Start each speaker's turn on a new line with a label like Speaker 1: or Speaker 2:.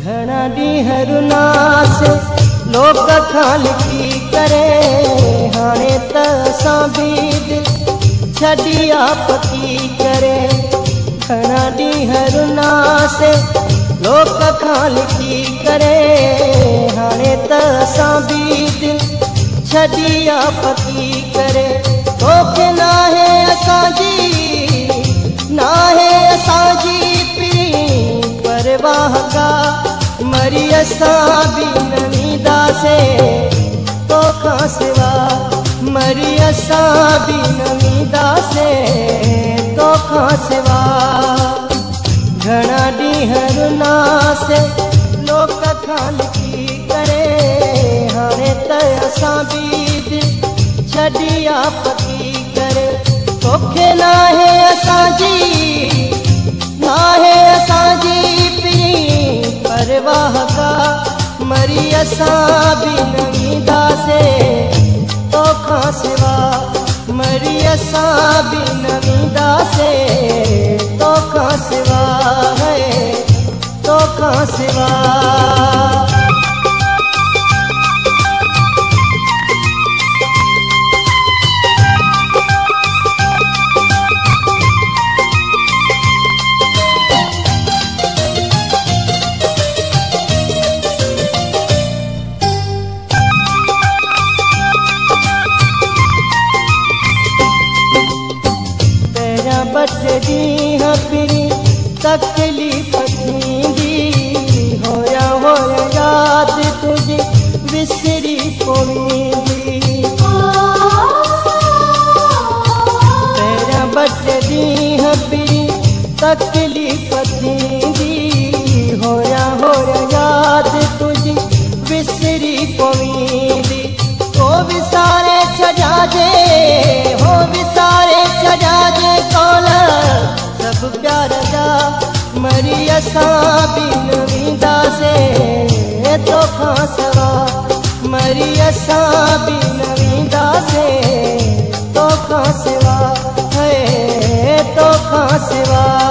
Speaker 1: घणा ॾींहं रुनास लोक खां लिखी करे हाणे त असां बि दिलि छॾी आपती करे। घणा ॾींहं रुनास लोक खां लिखी करे हाणे त असां बि दिलि छॾी आपती करे। तोखे नाहे असांजी नाहे असांजी पीरी परवाह का मरी असां बि न वेंदासीं तोखां सिवा। मरी असां बि न वेंदासीं तोखां सिवा। घणा ॾींहं रुनास लोक खां लिखी करे हाणे त असां बि दिलि छॾी आपती करे। तोखे नाहे असांजी नाहे असांजी पीरी परवाह का मरी असां बि न वेंदासीं तोखां सिवा। मरी असां बि न वेंदासीं तोखां सिवा तोखां सिवा। ॾींहं फिरी तकलीफ़ थींदी होया होया यादि तुझी विसरी पवंदी। पहिरियां ॿ ॾींहं फिरी तकलीफ़ थींदी होया होया यादि तुझी विसरी पवंदी। हो विसारे छॾाजे हो विसारे छॾाजे कौल सब प्यार जा मरी असां बि न वेंदासीं तोखां सिवा। मरी असां बि न वेंदासीं तोखां सिवा तोखां सिवा।